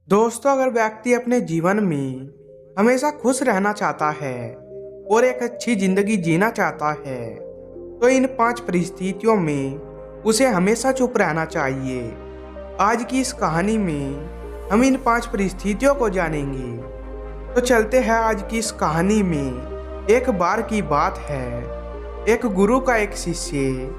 दोस्तों, अगर व्यक्ति अपने जीवन में हमेशा खुश रहना चाहता है और एक अच्छी जिंदगी जीना चाहता है तो इन 5 परिस्थितियों में उसे हमेशा चुप रहना चाहिए। आज की इस कहानी में हम इन 5 परिस्थितियों को जानेंगे। तो चलते हैं आज की इस कहानी में। एक बार की बात है, एक गुरु का एक शिष्य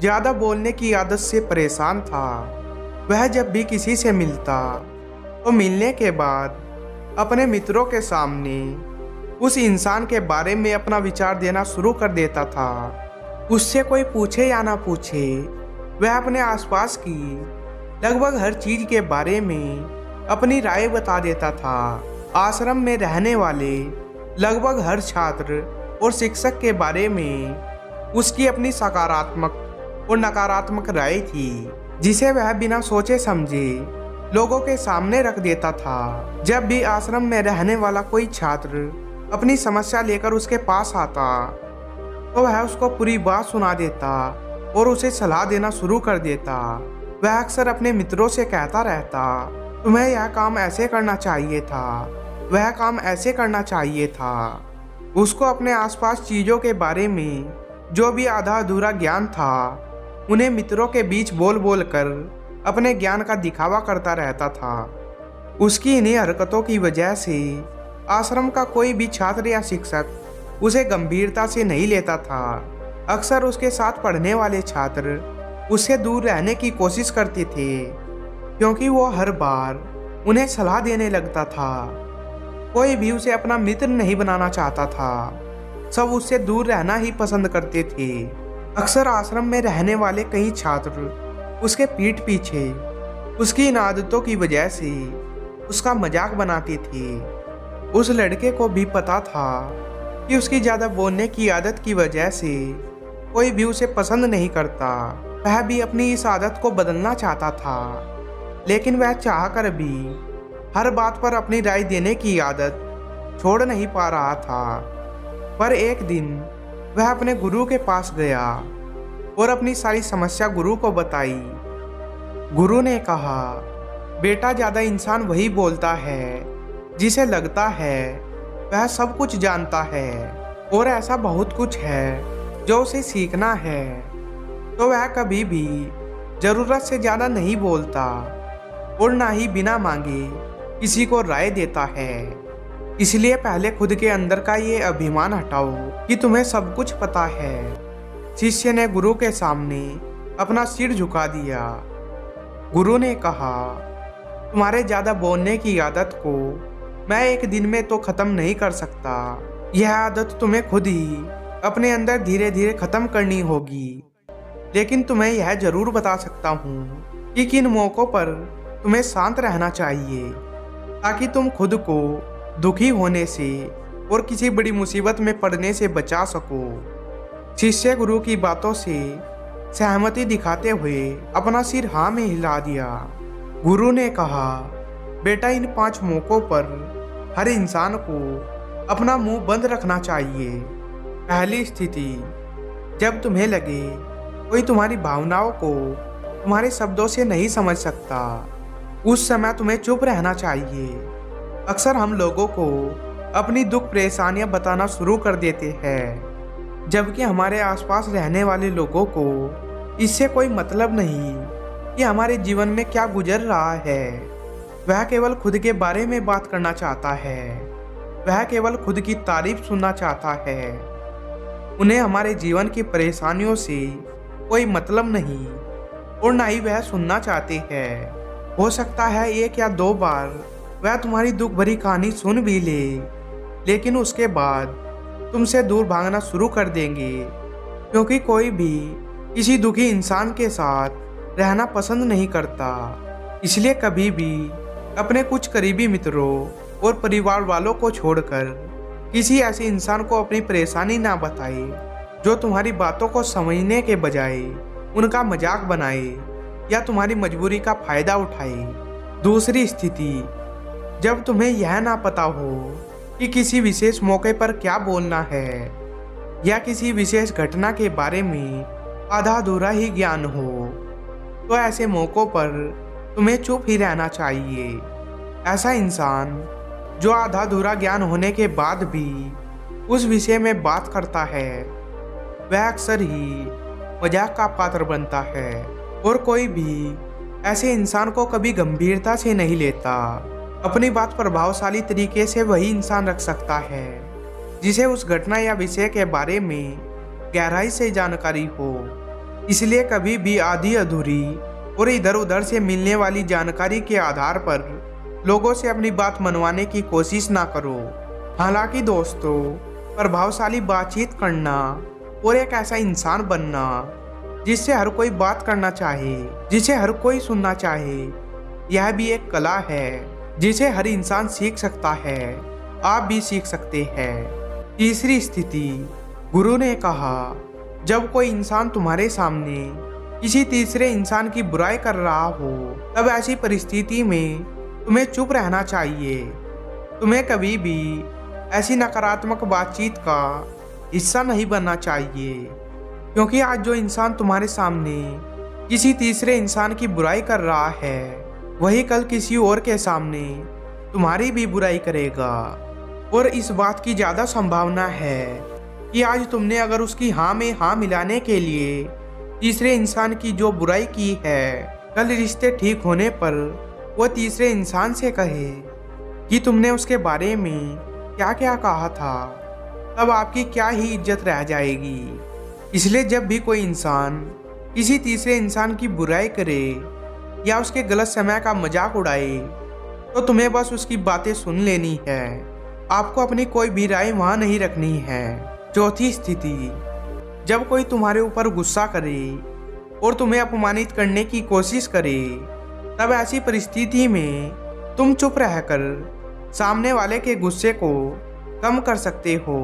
ज़्यादा बोलने की आदत से परेशान था। वह जब भी किसी से मिलता तो मिलने के बाद अपने मित्रों के सामने उस इंसान के बारे में अपना विचार देना शुरू कर देता था। उससे कोई पूछे या ना पूछे, वह अपने आसपास की लगभग हर चीज के बारे में अपनी राय बता देता था। आश्रम में रहने वाले लगभग हर छात्र और शिक्षक के बारे में उसकी अपनी सकारात्मक और नकारात्मक राय थी, जिसे वह बिना सोचे समझे लोगों के सामने रख देता था। जब भी आश्रम में रहने वाला कोई छात्र अपनी समस्या लेकर उसके पास आता तो वह उसको पूरी बात सुना देता और उसे सलाह देना शुरू कर देता। वह अक्सर अपने मित्रों से कहता रहता, तुम्हें यह काम ऐसे करना चाहिए था, वह काम ऐसे करना चाहिए था। उसको अपने आसपास चीज़ों के बारे में जो भी आधा अधूरा ज्ञान था उन्हें मित्रों के बीच बोल बोल कर अपने ज्ञान का दिखावा करता रहता था। उसकी इन्हीं हरकतों की वजह से आश्रम का कोई भी छात्र या शिक्षक उसे गंभीरता से नहीं लेता था। अक्सर उसके साथ पढ़ने वाले छात्र उससे दूर रहने की कोशिश करते थे, क्योंकि वो हर बार उन्हें सलाह देने लगता था। कोई भी उसे अपना मित्र नहीं बनाना चाहता था, सब उससे दूर रहना ही पसंद करते थे। अक्सर आश्रम में रहने वाले कई छात्र उसके पीठ पीछे उसकी इन आदतों की वजह से उसका मजाक बनाते थे। उस लड़के को भी पता था कि उसकी ज़्यादा बोलने की आदत की वजह से कोई भी उसे पसंद नहीं करता। वह भी अपनी इस आदत को बदलना चाहता था, लेकिन वह चाहकर भी हर बात पर अपनी राय देने की आदत छोड़ नहीं पा रहा था। पर एक दिन वह अपने गुरु के पास गया और अपनी सारी समस्या गुरु को बताई। गुरु ने कहा, बेटा, ज़्यादा इंसान वही बोलता है जिसे लगता है वह सब कुछ जानता है, और ऐसा बहुत कुछ है जो उसे सीखना है, तो वह कभी भी ज़रूरत से ज़्यादा नहीं बोलता और ना ही बिना मांगे किसी को राय देता है। इसलिए पहले खुद के अंदर का ये अभिमान हटाओ कि तुम्हें सब कुछ पता है। शिष्य ने गुरु के सामने अपना सिर झुका दिया। गुरु ने कहा, तुम्हारे ज़्यादा बोलने की आदत को मैं एक दिन में तो ख़त्म नहीं कर सकता। यह आदत तुम्हें खुद ही अपने अंदर धीरे धीरे ख़त्म करनी होगी। लेकिन तुम्हें यह ज़रूर बता सकता हूँ कि किन मौक़ों पर तुम्हें शांत रहना चाहिए, ताकि तुम खुद को दुखी होने से और किसी बड़ी मुसीबत में पड़ने से बचा सको। शिष्य गुरु की बातों से सहमति दिखाते हुए अपना सिर हाँ में हिला दिया। गुरु ने कहा, बेटा, इन 5 मौक़ों पर हर इंसान को अपना मुंह बंद रखना चाहिए। पहली स्थिति, जब तुम्हें लगे कोई तुम्हारी भावनाओं को तुम्हारे शब्दों से नहीं समझ सकता, उस समय तुम्हें चुप रहना चाहिए। अक्सर हम लोगों को अपनी दुख परेशानियां बताना शुरू कर देते हैं, जबकि हमारे आसपास रहने वाले लोगों को इससे कोई मतलब नहीं कि हमारे जीवन में क्या गुजर रहा है। वह केवल खुद के बारे में बात करना चाहता है, वह केवल खुद की तारीफ सुनना चाहता है। उन्हें हमारे जीवन की परेशानियों से कोई मतलब नहीं और ना ही वह सुनना चाहते हैं। हो सकता है 1 या 2 बार वह तुम्हारी दुख भरी कहानी सुन भी ले, लेकिन उसके बाद तुमसे दूर भागना शुरू कर देंगे, क्योंकि कोई भी किसी दुखी इंसान के साथ रहना पसंद नहीं करता। इसलिए कभी भी अपने कुछ करीबी मित्रों और परिवार वालों को छोड़कर किसी ऐसे इंसान को अपनी परेशानी ना बताए जो तुम्हारी बातों को समझने के बजाय उनका मजाक बनाए या तुम्हारी मजबूरी का फायदा उठाए। दूसरी स्थिति, जब तुम्हें यह ना पता हो कि किसी विशेष मौके पर क्या बोलना है या किसी विशेष घटना के बारे में आधा अधूरा ही ज्ञान हो, तो ऐसे मौक़ों पर तुम्हें चुप ही रहना चाहिए। ऐसा इंसान जो आधा अधूरा ज्ञान होने के बाद भी उस विषय में बात करता है वह अक्सर ही मजाक का पात्र बनता है और कोई भी ऐसे इंसान को कभी गंभीरता से नहीं लेता। अपनी बात प्रभावशाली तरीके से वही इंसान रख सकता है जिसे उस घटना या विषय के बारे में गहराई से जानकारी हो। इसलिए कभी भी आधी अधूरी और इधर उधर से मिलने वाली जानकारी के आधार पर लोगों से अपनी बात मनवाने की कोशिश ना करो। हालांकि दोस्तों, प्रभावशाली बातचीत करना और एक ऐसा इंसान बनना जिससे हर कोई बात करना चाहे, जिसे हर कोई सुनना चाहे, यह भी एक कला है जिसे हर इंसान सीख सकता है। आप भी सीख सकते हैं। तीसरी स्थिति, गुरु ने कहा, जब कोई इंसान तुम्हारे सामने किसी तीसरे इंसान की बुराई कर रहा हो तब ऐसी परिस्थिति में तुम्हें चुप रहना चाहिए। तुम्हें कभी भी ऐसी नकारात्मक बातचीत का हिस्सा नहीं बनना चाहिए, क्योंकि आज जो इंसान तुम्हारे सामने किसी तीसरे इंसान की बुराई कर रहा है वही कल किसी और के सामने तुम्हारी भी बुराई करेगा। और इस बात की ज़्यादा संभावना है कि आज तुमने अगर उसकी हाँ में हाँ मिलाने के लिए तीसरे इंसान की जो बुराई की है, कल रिश्ते ठीक होने पर वो तीसरे इंसान से कहे कि तुमने उसके बारे में क्या क्या कहा था, तब आपकी क्या ही इज्जत रह जाएगी। इसलिए जब भी कोई इंसान किसी तीसरे इंसान की बुराई करे या उसके गलत समय का मजाक उड़ाए तो तुम्हें बस उसकी बातें सुन लेनी है। आपको अपनी कोई भी राय वहाँ नहीं रखनी है। चौथी स्थिति, जब कोई तुम्हारे ऊपर गुस्सा करे और तुम्हें अपमानित करने की कोशिश करे तब ऐसी परिस्थिति में तुम चुप रहकर सामने वाले के गुस्से को कम कर सकते हो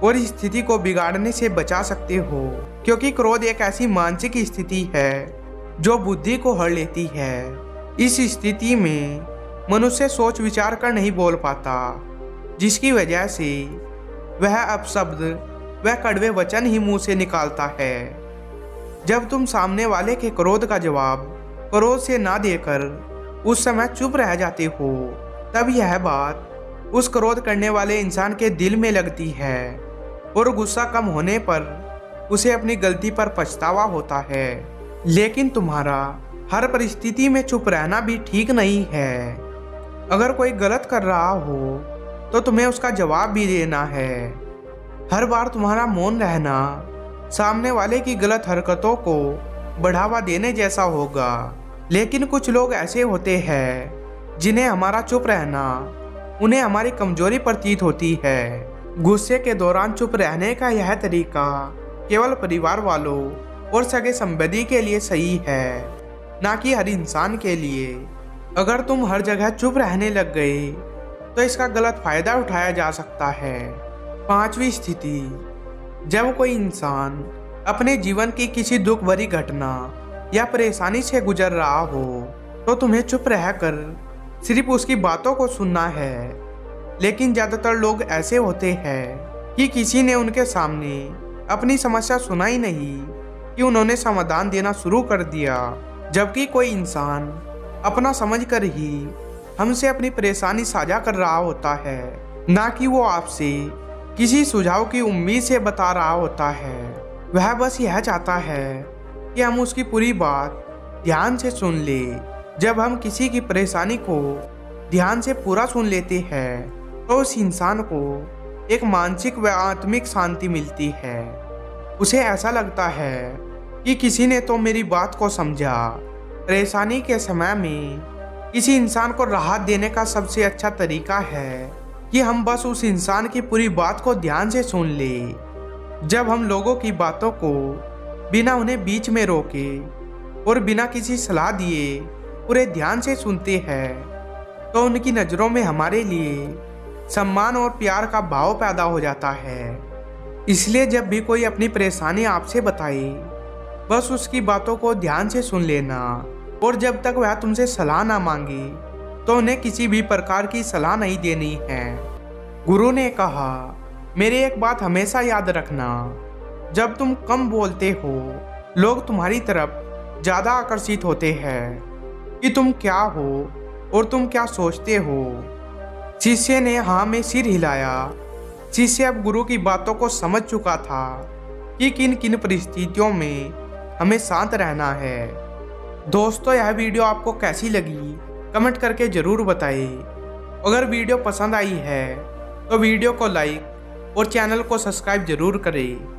और इस स्थिति को बिगाड़ने से बचा सकते हो, क्योंकि क्रोध एक ऐसी मानसिक स्थिति है जो बुद्धि को हर लेती है। इस स्थिति में मनुष्य सोच विचार कर नहीं बोल पाता, जिसकी वजह से वह अपशब्द व कड़वे वचन ही मुंह से निकालता है। जब तुम सामने वाले के क्रोध का जवाब क्रोध से ना देकर उस समय चुप रह जाते हो तब यह बात उस क्रोध करने वाले इंसान के दिल में लगती है और गुस्सा कम होने पर उसे अपनी गलती पर पछतावा होता है। लेकिन तुम्हारा हर परिस्थिति में चुप रहना भी ठीक नहीं है। अगर कोई गलत कर रहा हो तो तुम्हें उसका जवाब भी देना है। हर बार तुम्हारा मौन रहना सामने वाले की गलत हरकतों को बढ़ावा देने जैसा होगा। लेकिन कुछ लोग ऐसे होते हैं जिन्हें हमारा चुप रहना उन्हें हमारी कमजोरी प्रतीत होती है। गुस्से के दौरान चुप रहने का यह तरीका केवल परिवार वालों और सगे संबंधी के लिए सही है, ना कि हर इंसान के लिए। अगर तुम हर जगह चुप रहने लग गए तो इसका गलत फायदा उठाया जा सकता है। पांचवी स्थिति, जब कोई इंसान अपने जीवन की किसी दुख भरी घटना या परेशानी से गुजर रहा हो तो तुम्हें चुप रहकर सिर्फ उसकी बातों को सुनना है। लेकिन ज़्यादातर लोग ऐसे होते हैं कि किसी ने उनके सामने अपनी समस्या सुना ही नहीं कि उन्होंने समाधान देना शुरू कर दिया, जबकि कोई इंसान अपना समझकर ही हमसे अपनी परेशानी साझा कर रहा होता है, ना कि वो आपसे किसी सुझाव की उम्मीद से बता रहा होता है। वह बस यह चाहता है कि हम उसकी पूरी बात ध्यान से सुन ले। जब हम किसी की परेशानी को ध्यान से पूरा सुन लेते हैं तो उस इंसान को एक मानसिक व आत्मिक शांति मिलती है। उसे ऐसा लगता है कि किसी ने तो मेरी बात को समझा। परेशानी के समय में किसी इंसान को राहत देने का सबसे अच्छा तरीका है कि हम बस उस इंसान की पूरी बात को ध्यान से सुन ले। जब हम लोगों की बातों को बिना उन्हें बीच में रोके और बिना किसी सलाह दिए पूरे ध्यान से सुनते हैं तो उनकी नज़रों में हमारे लिए सम्मान और प्यार का भाव पैदा हो जाता है। इसलिए जब भी कोई अपनी परेशानी आपसे बताए बस उसकी बातों को ध्यान से सुन लेना, और जब तक वह तुमसे सलाह ना मांगे तो उन्हें किसी भी प्रकार की सलाह नहीं देनी है। गुरु ने कहा, मेरी एक बात हमेशा याद रखना, जब तुम कम बोलते हो लोग तुम्हारी तरफ ज़्यादा आकर्षित होते हैं कि तुम क्या हो और तुम क्या सोचते हो? शिष्य ने हाँ में सिर हिलाया। शिष्य अब गुरु की बातों को समझ चुका था कि किन किन परिस्थितियों में हमें शांत रहना है। दोस्तों, यह वीडियो आपको कैसी लगी कमेंट करके ज़रूर बताएं। अगर वीडियो पसंद आई है तो वीडियो को लाइक और चैनल को सब्सक्राइब जरूर करें।